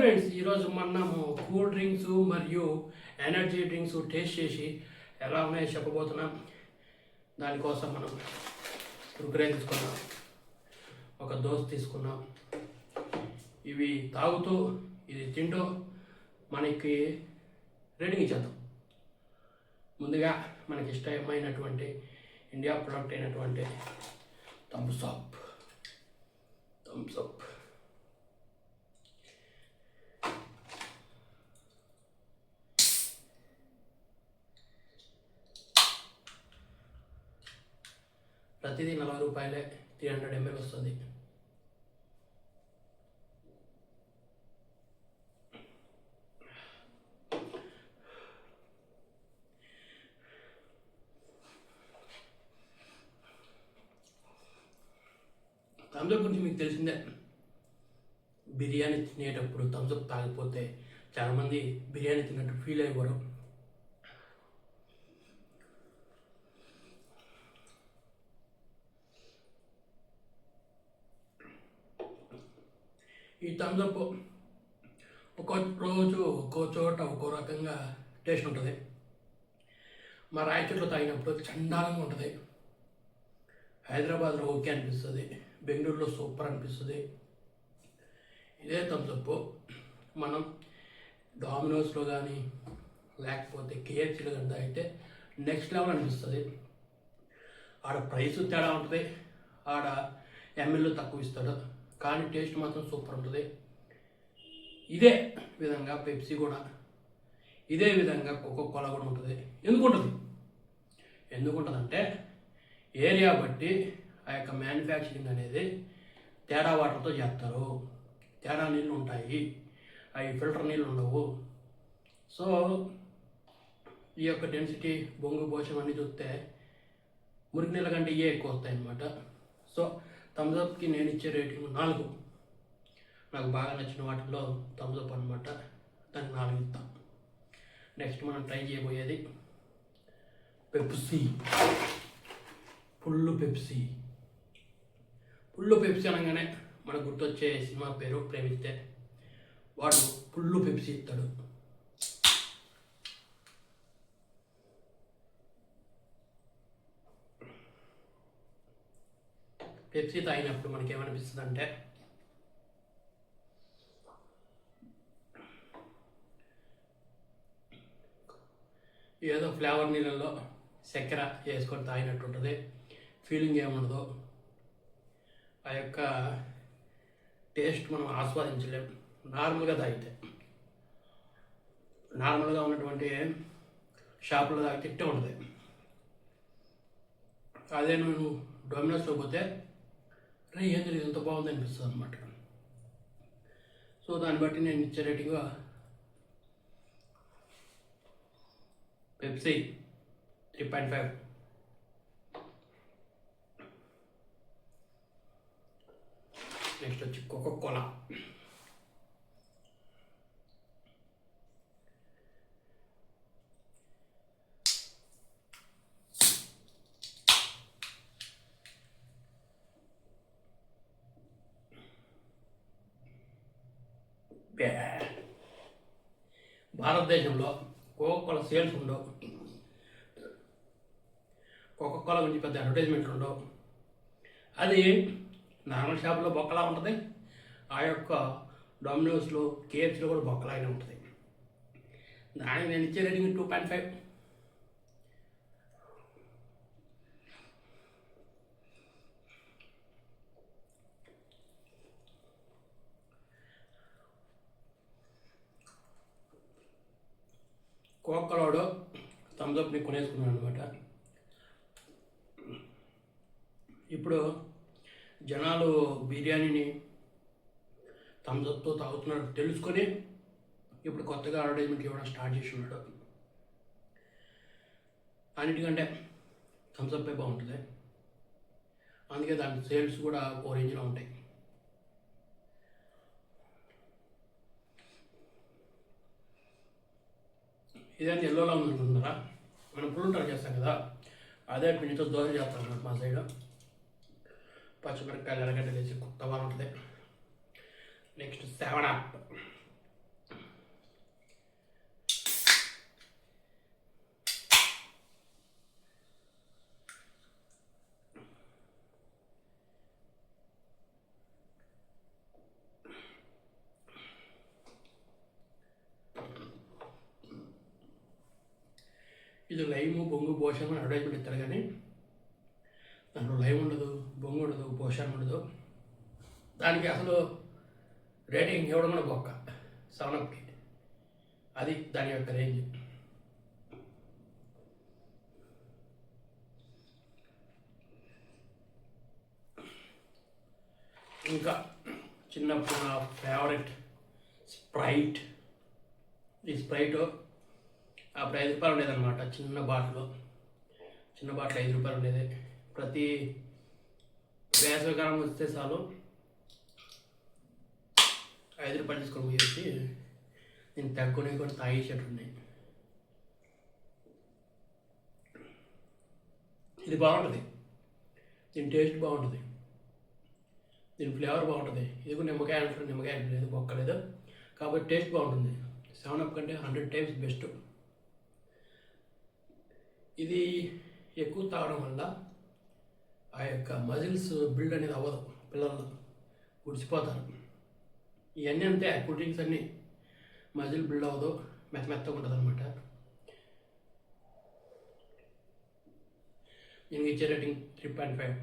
Friends, ఈరోజు మనము cool drinks మరియు ఎనర్జీ డ్రింక్స్ టేస్ట్ చేసి ఎలా ఉన్నాయో చెప్పబోతున్నాం. దానికోసం మనం కుర్కురే తీసుకున్నాం, ఒక దోశ తీసుకున్నాం. ఇవి తాగుతూ ఇది తింటూ మనకి రేటింగ్ ఇచ్చేద్దాం. ముందుగా మనకి ఇష్టమైనటువంటి ఇండియా ప్రొడక్ట్ అయినటువంటి థమ్స్ అప్. ప్రతిదీ 40 రూపాయలే, 300 ml వస్తుంది. థమ్స్అప్ గురించి మీకు తెలిసిందే. బిర్యానీ తినేటప్పుడు థమ్స్అప్ తాగిపోతే చాలామంది బిర్యానీ తిన్నట్టు ఫీల్ అయ్యేవారు. ఈ థమ్స్అప్ ఒక్కో రోజు ఒక్కో చోట ఒక్కో రకంగా టేస్ట్ ఉంటుంది. మా రాయచోట్లో తాగినప్పుడు చండాలంగా ఉంటుంది. హైదరాబాద్లో ఓకే అనిపిస్తుంది, బెంగళూరులో సూపర్ అనిపిస్తుంది. ఇదే థమ్స్అప్ మనం డామినోస్లో కానీ లేకపోతే కేఎఫ్సీలో కానీ తాగితే నెక్స్ట్ లెవెల్ అనిపిస్తుంది. ఆడ ప్రైస్ తేడా ఉంటుంది, ఆడ ఎంఎల్ తక్కువ ఇస్తాడు, కానీ టేస్ట్ మాత్రం సూపర్ ఉంటుంది. ఇదే విధంగా పెప్సీ కూడా, ఇదే విధంగా కోకోకోలా కూడా ఉంటుంది. ఎందుకుంటుందంటే ఏరియా బట్టి ఆ యొక్క మ్యానుఫ్యాక్చరింగ్ అనేది తేడా వాటర్తో చేస్తారు. తేడా నీళ్ళు ఉంటాయి, అవి ఫిల్టర్ నీళ్ళు ఉండవు. సో ఈ యొక్క డెన్సిటీ, బొంగు పోషం అన్నీ చూస్తే మురికి నీళ్ళ కంటే ఇవే ఎక్కువ వస్తాయి అన్నమాట. సో థమ్స్అప్కి నేను ఇచ్చే రేటింగ్ 4. నాకు బాగా నచ్చిన వాటిల్లో థమ్స్అప్ అనమాట. దానికి 4 ఇస్తాం. నెక్స్ట్ మనం ట్రై చేయబోయేది పెప్సీ. ఫుల్ పెప్సీ అనగానే మనకు గుర్తొచ్చే సినిమా పేరు ప్రేమిస్తే. వాడు ఫుల్ పెప్సీ ఇస్తాడు. పెప్సీ తాగినప్పుడు మనకేమనిపిస్తుంది అంటే ఏదో ఫ్లేవర్ నీళ్ళల్లో చక్కెర వేసుకొని తాగినట్టు ఉంటుంది. ఫీలింగ్ ఏముండదు. ఆ యొక్క టేస్ట్ మనం ఆస్వాదించలేము నార్మల్గా తాగితే. నార్మల్గా ఉన్నటువంటి షాపులో తాగితే ఇట్టే ఉంటుంది. అదే నువ్వు డొమినోస్లో పోతే ఏం తెలియదు, ఎంత బాగుంది అనిపిస్తుంది అనమాట. సో దాన్ని బట్టి నేను ఇచ్చే రేటింగ్ పెప్సీ 3.5. నెక్స్ట్ వచ్చి కోకోకోలా. భారతదేశంలో కోకోకోలా సేల్స్ ఉండవు. కోకోకోలా గురించి పెద్ద అడ్వర్టైజ్మెంట్లు ఉండవు. అది నార్మల్ షాప్లో బొక్కలా ఉంటుంది, ఆ యొక్క డామినోస్లో కేఎఫ్సీలో కూడా బొక్కలాగానే ఉంటుంది. దానికి నేను ఇచ్చే రేటింగ్ 2.5. కోకోకోలాలో థమ్స్అప్ని కొనేసుకున్నాను అనమాట. ఇప్పుడు జనాలు బిర్యానీని థమ్స్అప్తో తాగుతున్నారు తెలుసుకొని ఇప్పుడు కొత్తగా అడ్వర్టైజ్మెంట్ ఇవ్వడం స్టార్ట్ చేసి ఉన్నాడు. అన్నిటికంటే థమ్స్అప్పే బాగుంటుంది, అందుకే దాని సేల్స్ కూడా ఓ రేంజ్లో ఉంటాయి. ఇదేంటి ఎల్లోలా ఉందనుకుంటున్నారా? మనం పుల్లు ట్రై చేస్తాం కదా, అదే పిండితో దోశ చేస్తాం అన్నమాట మా సైడ్. పచ్చిమిరపకాయలు ఎర్రగడ్డలు వేసి కొత్తగా ఉంటుంది. Next 7 up. ఇది లైము బొంగు పోషణ అడ్వర్టైజ్మెంట్ ఇస్తారు కానీ దాంట్లో లైమ్ ఉండదు, బొంగు ఉండదు, పోషణ ఉండదు. దానికి అసలు రేటింగ్ ఇవ్వడం కూడా బొక్క 7 అది దాని యొక్క రేంజ్. ఇంకా చిన్నప్పుడు నా ఫేవరెట్ స్ప్రైట్. ఈ స్ప్రైట్ అప్పుడు 5 రూపాయలు ఉండేదన్నమాట. చిన్న బాటిల్ 5 రూపాయలు ఉండేది. ప్రతి వేసవికాలం వస్తే చాలు 5 రూపాయలు తీసుకొని పోయేసి నేను తగ్గునే కూడా తాగేసేట్టు ఉన్నాయి. ఇది బాగుంటుంది, దీని టేస్ట్ బాగుంటుంది, దీని ఫ్లేవర్ బాగుంటుంది. ఇది కూడా నిమ్మకాయ అంటారు, నిమ్మకాయ లేదు, బొక్కలేదు, కాబట్టి టేస్ట్ బాగుంటుంది. 7 కంటే 100 టైమ్స్ బెస్ట్. ఇది ఎక్కువ తాగడం వల్ల ఆ యొక్క మజిల్స్ బిల్డ్ అనేది అవ్వదు, పిల్లలు ఉడిసిపోతారు. ఇవన్నీ అంతే, కూల్ డ్రింక్స్ అన్నీ మజిల్ బిల్డ్ అవ్వదు, మెత్తగా ఉంటుంది అనమాట. నేను ఇచ్చే రేటింగ్ 3.5.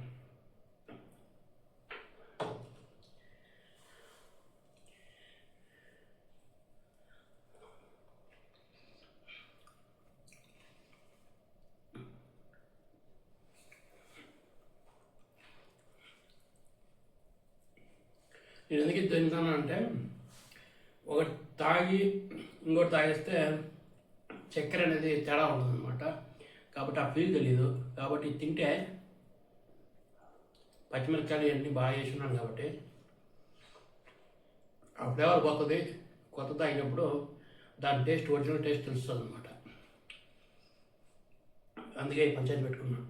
నేను ఎందుకు ఇది తింటాను అంటే, ఒకటి తాగి ఇంకోటి తాగేస్తే చక్కెర అనేది తేడా ఉంటుంది అనమాట. కాబట్టి ఆ ఫీల్ తెలియదు. కాబట్టి తింటే పచ్చిమిరపకాయలు ఇవన్నీ బాగా వేసుకున్నాను కాబట్టి ఆ ఫ్లేవర్ పోతుంది. కొత్త తాగినప్పుడు దాని టేస్ట్, ఒరిజినల్ టేస్ట్ తెలుస్తుంది అనమాట. అందుకే ఈ పంచాయతీ పెట్టుకున్నాను.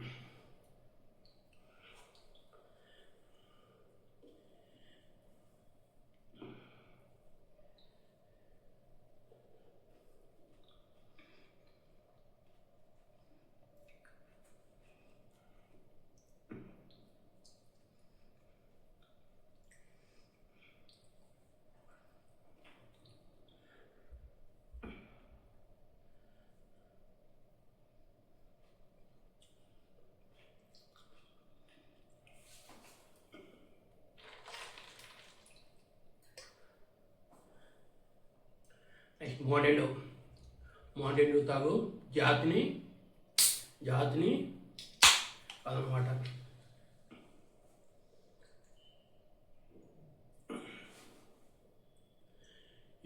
నెక్స్ట్ మోడెండు తాగు, జాతిని అదనమాట.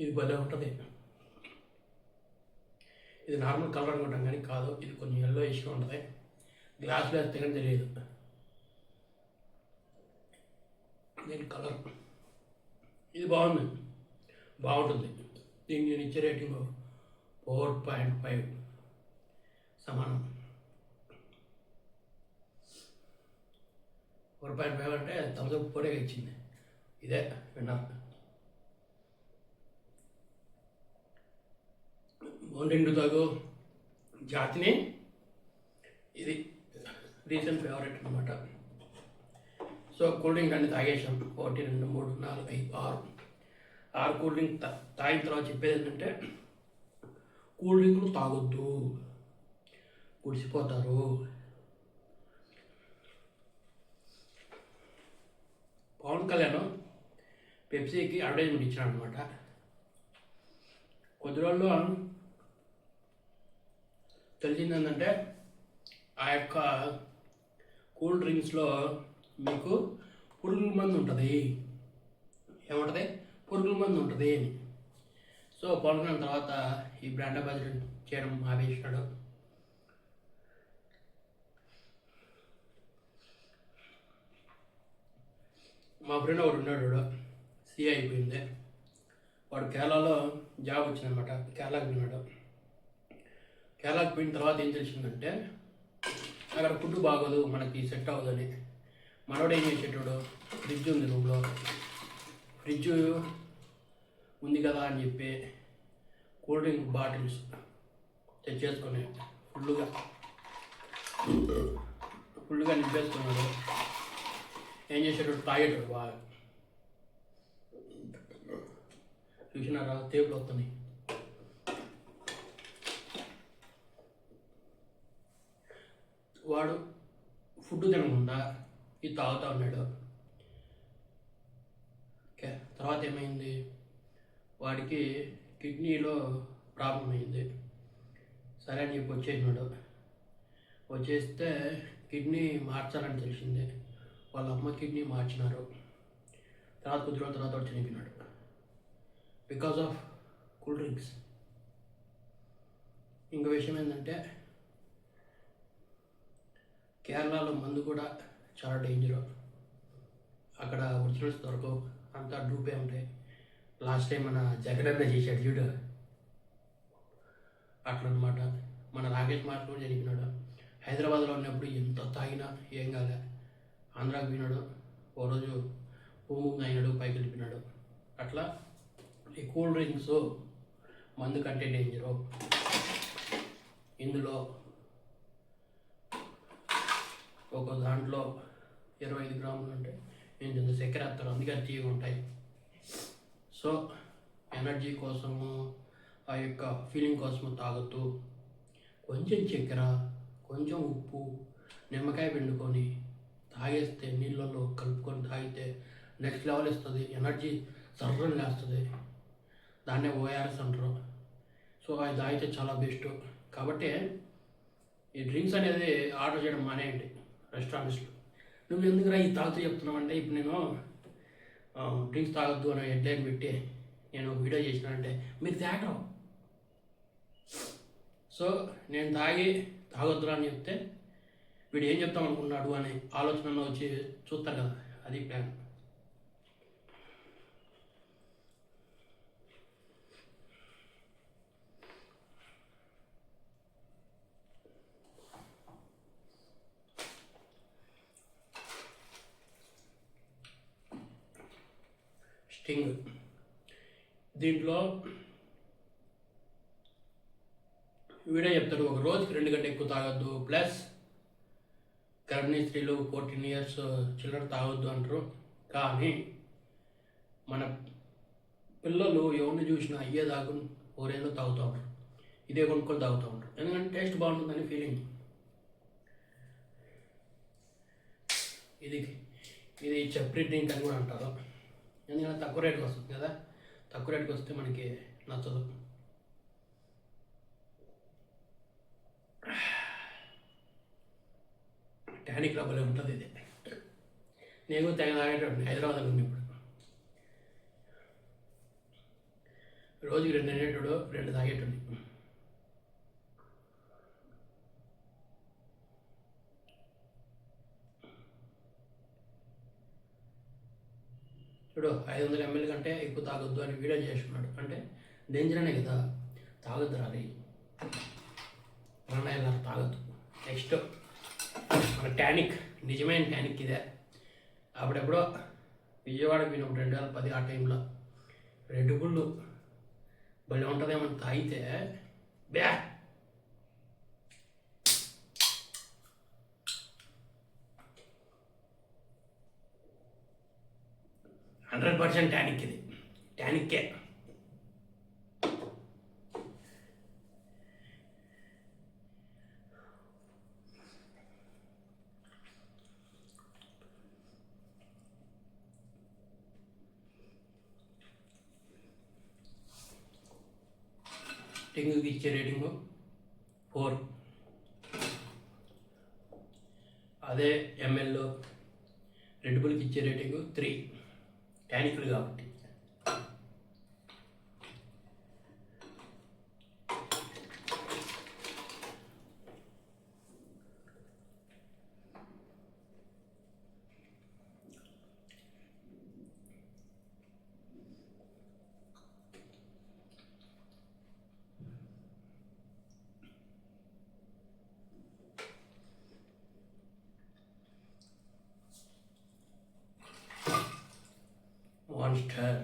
ఇది భలే ఉంటుంది. ఇది నార్మల్ కలర్ అనుకుంటాం కానీ కాదు, ఇది కొంచెం ఎల్లో ఇష్గా ఉంటుంది. గ్లాస్లో వేస్తే కానీ తెలియదు దీని కలర్. ఇది బాగుంటుంది. దీనికి నేను ఇచ్చే రేటింగ్ 4.5 సమానం. 4.5 అంటే థమ్స్అప్ కూడా ఇచ్చింది. ఇదే విన్నర్. మోడెండు తాగు, జాతిని, ఇది రీసెంట్ ఫేవరెట్ అనమాట. సో కూల్ డ్రింక్ అన్ని తాగేసాం. 1 2 3 4 5 6 కూల్ డ్రింక్ తాగిన తర్వాత చెప్పేది ఏంటంటే, కూల్ డ్రింకులు తాగొద్దు, కుడిసిపోతారు. పవన్ కళ్యాణ్ పెప్సీకి అడ్వర్టైజ్మెంట్ ఇచ్చాడు అనమాట. కొద్ది రోజుల్లో తెలిసింది ఏంటంటే, ఆ యొక్క కూల్ డ్రింక్స్లో మీకు పురుగుల మందు ఉంటుంది. ఏముంటుంది? పురుగుల మందు ఉంటుంది అని. సో పవన్ కళ్యాణ్ తర్వాత ఈ బ్రాండ్ అంబాసిడర్ చేయడం ఆపేసినాడు. మా ఫ్రెండ్ ఒకడు ఉన్నాడు, సిఐ అయిపోయింది. వాడు కేరళలో జాబ్ వచ్చిందనమాట. కేరళకి పోయినాడు. కేరళకి పోయిన తర్వాత ఏం తెలిసిందంటే, అక్కడ ఫుడ్ బాగోదు, మనకి సెట్ అవ్వదని. మనోడు ఏం చేసేటాడు, ఫ్రిడ్జ్ ఉంది రూమ్లో, ఫ్రిడ్జ్ ఉంది కదా అని చెప్పి కూల్ డ్రింక్ బాటిల్స్ తెచ్చేసుకొని ఫుల్గా నింపేసుకున్నాడు. ఏం చేసేటాడు, తాగేటాడు బాగా. చూసినారా, తేపులు వస్తున్నాయి. వాడు ఫుడ్ తినకుండా ఇది తాగుతూ ఉన్నాడు. ఓకే, తర్వాత ఏమైంది, వాడికి కిడ్నీలో ప్రాబ్లం అయింది. సరే అని చెప్పి వచ్చేసినాడు. వచ్చేస్తే కిడ్నీ మార్చాలని తెలిసిందే. వాళ్ళ అమ్మ కిడ్నీ మార్చినారు. తర్వాత కొద్ది రోజుల తర్వాత వాడు చనిపోయినాడు బికాజ్ ఆఫ్ కూల్ డ్రింక్స్. ఇంకో విషయం ఏంటంటే కేరళలో మందు కూడా చాలా డేంజరు. అక్కడ ఒరిజినల్స్ దొరకవు, అంతా డూపే ఉంటాయి. లాస్ట్ టైం మన జగనన్న చేశాడు చూడు, అట్లనమాట. మన రాకేష్ మార్క్ కూడా చనిపోయినాడు. హైదరాబాద్లో ఉన్నప్పుడు ఎంత తాగినా ఏం కాలే. ఆంధ్రాకి పోయినాడు, ఓ రోజు భూమి అయినాడు, పైకి వెళ్ళిపోయినాడు. అట్లా ఈ కూల్ డ్రింక్స్ మందు కంటే డేంజరు. ఇందులో ఒక దాంట్లో 25 గ్రాములు ఉంటాయి. ఇంత చక్కెర వేస్తారు, అందుకే తీయగా ఉంటాయి. సో ఎనర్జీ కోసము, ఆ యొక్క ఫీలింగ్ కోసము తాగుతూ కొంచెం చక్కెర, కొంచెం ఉప్పు, నిమ్మకాయ పిండుకొని తాగేస్తే, నీళ్ళల్లో కలుపుకొని తాగితే నెక్స్ట్ లెవెల్ ఇస్తుంది. ఎనర్జీ సర్రని లేస్తుంది. దాన్నే ఓఆర్ఎస్ అంటారు. సో అది తాగితే చాలా బెస్ట్. కాబట్టి ఈ డ్రింక్స్ అనేది ఆర్డర్ చేయడం మానేయండి రెస్టారెంట్స్లో. నువ్వు ఎందుకురా ఈ తాగుతూ చెప్తున్నావు అంటే, ఇప్పుడు నేను డ్రింక్స్ తాగొద్దు అని హెడ్లైన్ పెట్టి నేను ఒక వీడియో చేసినానంటే మీరు తేటం. సో నేను తాగొద్దురా అని చెప్తే వీడు ఏం చెప్తాం అనుకున్నాడు అనే ఆలోచనలో వచ్చి చూస్తారు కదా, అది ప్లాన్. స్టింగ్ దీంట్లో వీడియో చెప్తాడు, ఒక రోజుకి 2 గంటలు ఎక్కువ తాగొద్దు, ప్లస్ గర్భిణీ స్త్రీలు 14 ఇయర్స్ చిల్లర తాగొద్దు అంటారు. కానీ మన పిల్లలు ఎవరిని చూసినా అయ్యే తాగు 4 ఏళ్ళు తాగుతూ ఉంటారు, ఇదే కొనుక్కొని తాగుతూ ఉంటారు. ఎందుకంటే టేస్ట్ బాగుంటుందని ఫీలింగ్. ఇది చప్రీ డ్రింక్ అని కూడా అంటారు. ఎందుకంటే తక్కువ రేటుకి వస్తుంది కదా, తక్కువ రేటుకి వస్తే మనకి నచ్చదు. టానిక్ డబ్బులే ఉంటుంది ఇది. నేను తెగ తాగేటప్పుడు హైదరాబాద్లో ఉన్నప్పుడు రోజుకి 2 తినేటోడు, 2 తాగేటోడి. ఇప్పుడు 500 ml కంటే ఎక్కువ తాగొద్దు అని వీడియో చేస్తున్నాడు అంటే డేంజర్ అనే కదా. తాగొద్దు రాలి, ప్రాణాయాలు తాగొద్దు. నెక్స్ట్ మన టానిక్, నిజమైన టానిక్ ఇదే. అప్పుడెప్పుడో విజయవాడకి పోయినప్పుడు 2010 ఆ టైంలో రెడ్ బుల్ భలే ఉంటుందేమో తాగితే బ్యా 100% టానిక్. ఇది టానిక్కే. టింగుకి ఇచ్చే రేటింగు 4. అదే ఎంఎల్ రెడ్ బుల్కి ఇచ్చే రేటింగు 3. టానిక్లు కాబట్టి. మాన్స్టర్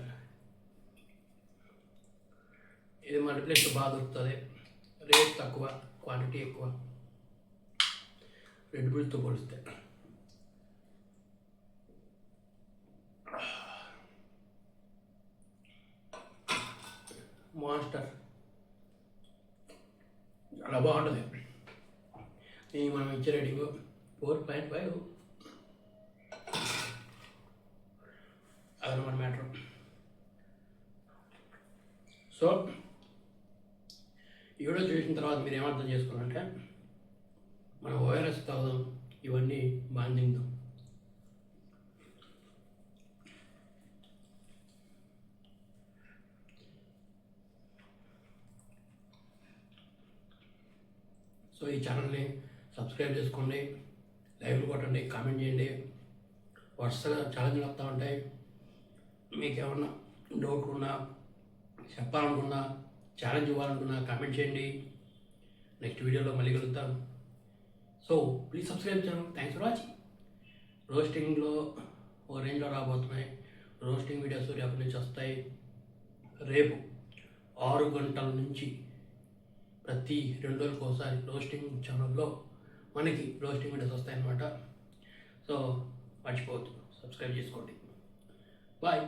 ఇది మల్టీప్లెక్స్ బాగా దొరుకుతుంది, రేట్ తక్కువ, క్వాంటిటీ ఎక్కువ రెడ్ బుల్తో పోలిస్తే. మాన్స్టర్ చాలా బాగుంటుంది. ఈ మనం ఇచ్చే రేటింగ్ 4.5. అదనమాట మ్యాటర్. సో ఈ వీడియో చూసిన తర్వాత మీరు ఏమర్థం చేసుకోవాలంటే మనం ఓఆర్ఎస్ తాగుదాం, ఇవన్నీ బాగా తిందాం. సో ఈ ఛానల్ని సబ్స్క్రైబ్ చేసుకోండి, లైవ్లు కొట్టండి, కామెంట్ చేయండి. వరుసగా ఛాలెంజ్లు వస్తూ ఉంటాయి. మీకు ఏమన్నా డౌట్ ఉన్నా, చెప్పాలనుకున్నా, ఛాలెంజ్ ఇవ్వాలనుకున్నా కామెంట్ చేయండి. నెక్స్ట్ వీడియోలో మళ్ళీ కలుద్దాం. So please subscribe channel. Thanks for watching. రోస్టింగ్లో ఓ రేంజ్లో రాబోతున్నాయి. రోస్టింగ్ వీడియోస్ రేపటి నుంచి వస్తాయి. రేపు 6 గంటల నుంచి ప్రతి 2 రోజులకు ఒకసారి రోస్టింగ్ ఛానల్లో మనకి రోస్టింగ్ వీడియోస్ వస్తాయన్నమాట. సో మర్చిపోవద్దు, సబ్స్క్రైబ్ చేసుకోండి. బాయ్.